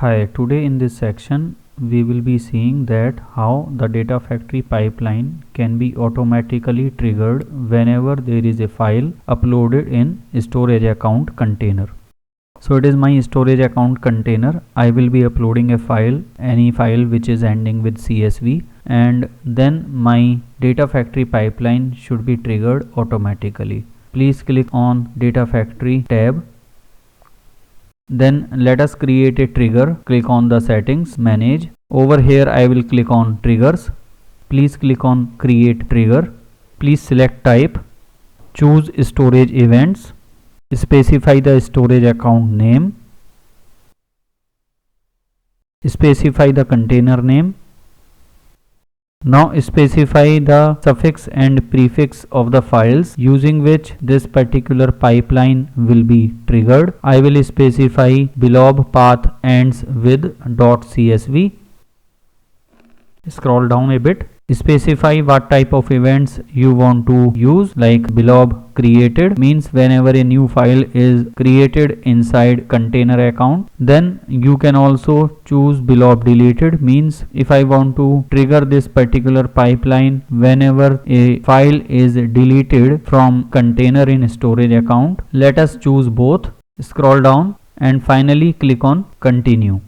Hi, today in this section we will be seeing that how the data factory pipeline can be automatically triggered whenever there is a file uploaded in storage account container. So it is my storage account container. I will be uploading a file, any file which is ending with CSV, and then my data factory pipeline should be triggered automatically. Please click on data factory tab. Then let us create a trigger. Click on the settings, manage. Over here I will click on triggers. Please click on create trigger. Please select type. Choose storage events. Specify the storage account name. Specify the container name. Now specify the suffix and prefix of the files using which this particular pipeline will be triggered. I will specify blob path ends with .csv. Scroll down a bit. Specify what type of events you want to use, like blob created means whenever a new file is created inside container account. Then you can also choose blob deleted means if I want to trigger this particular pipeline whenever a file is deleted from container in storage account. Let us choose both. Scroll down and finally click on continue.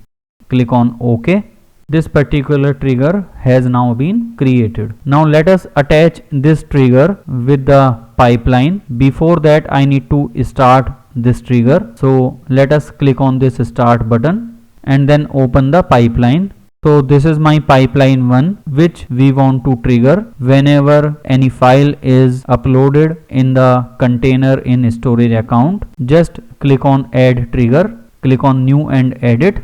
Click on OK. This particular trigger has now been created. Now let us attach this trigger with the pipeline. Before that I need to start this trigger. So let us click on this start button and then open the pipeline. So this is my pipeline 1 which we want to trigger whenever any file is uploaded in the container in storage account. Just click on add trigger, click on new and edit,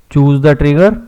choose the trigger.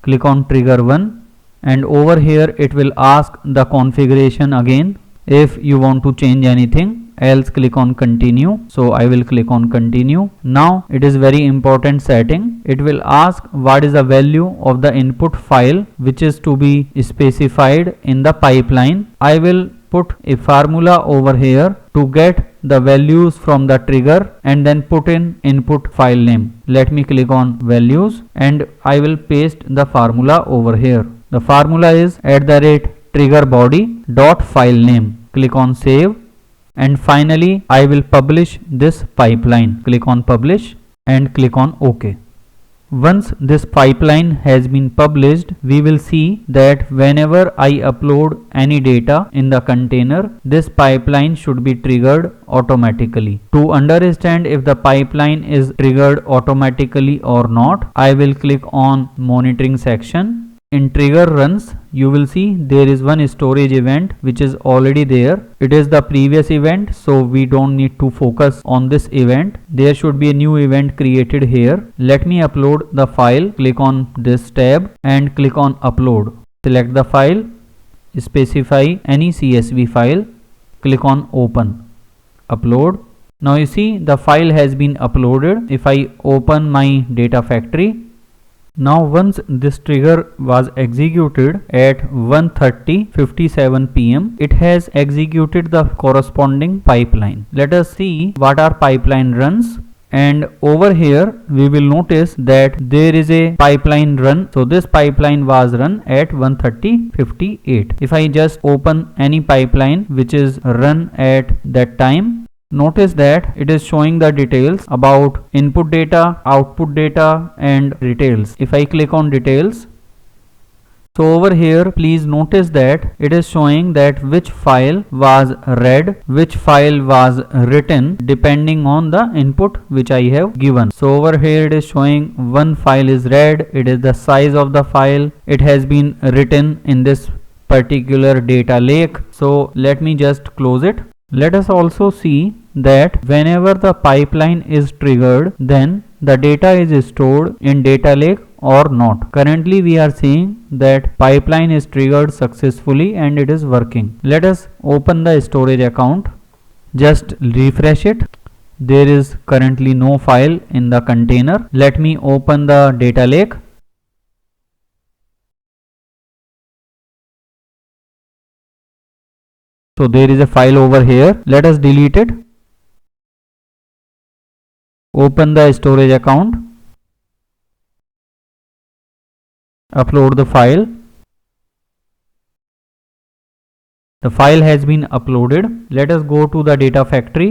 Click on trigger 1 and over here it will ask the configuration again if you want to change anything, else click on continue. So I will click on continue. Now it is very important setting. It will ask what is the value of the input file which is to be specified in the pipeline. I will put a formula over here to get the values from the trigger and then put in input file name. Let me click on values and I will paste the formula over here. The formula is @trigger body dot file name. Click on save and finally I will publish this pipeline. Click on publish and click on OK. Once this pipeline has been published, we will see that whenever I upload any data in the container, this pipeline should be triggered automatically. To understand if the pipeline is triggered automatically or not, I will click on monitoring section. In trigger runs, you will see there is one storage event which is already there. It is the previous event, so we don't need to focus on this event. There should be a new event created here. Let me upload the file. Click on this tab and click on upload. Select the file, specify any CSV file, click on open, upload. Now you see the file has been uploaded. If I open my data factory, now once this trigger was executed at 1:57 PM, it has executed the corresponding pipeline. Let us see what our pipeline runs. And over here we will notice that there is a pipeline run. So this pipeline was run at 1:58. If I just open any pipeline which is run at that time, notice that it is showing the details about input data, output data and details. If I click on details, so over here please notice that it is showing that which file was read, which file was written depending on the input which I have given. So over here it is showing one file is read, it is the size of the file, it has been written in this particular data lake. So let me just close it. Let us also see that whenever the pipeline is triggered, then the data is stored in data lake or not. Currently we are seeing that pipeline is triggered successfully and it is working. Let us open the storage account. Just refresh it. There is currently no file in the container. Let me open the data lake. So there is a file over here. Let us delete it. Open the storage account. upload the file. The file has been uploaded. Let us go to the data factory.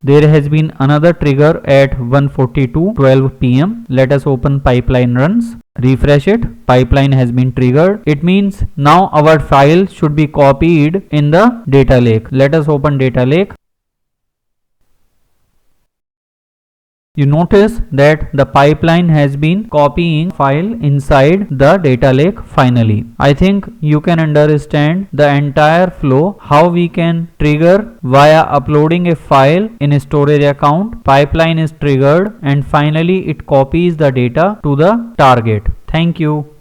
There has been another trigger at 1:42:12 p.m. Let us open pipeline runs. Refresh it. Pipeline has been triggered. It means now our file should be copied in the data lake. Let us open data lake. You notice that the pipeline has been copying file inside the data lake finally. I think you can understand the entire flow, how we can trigger via uploading a file in a storage account. Pipeline is triggered and finally it copies the data to the target. Thank you.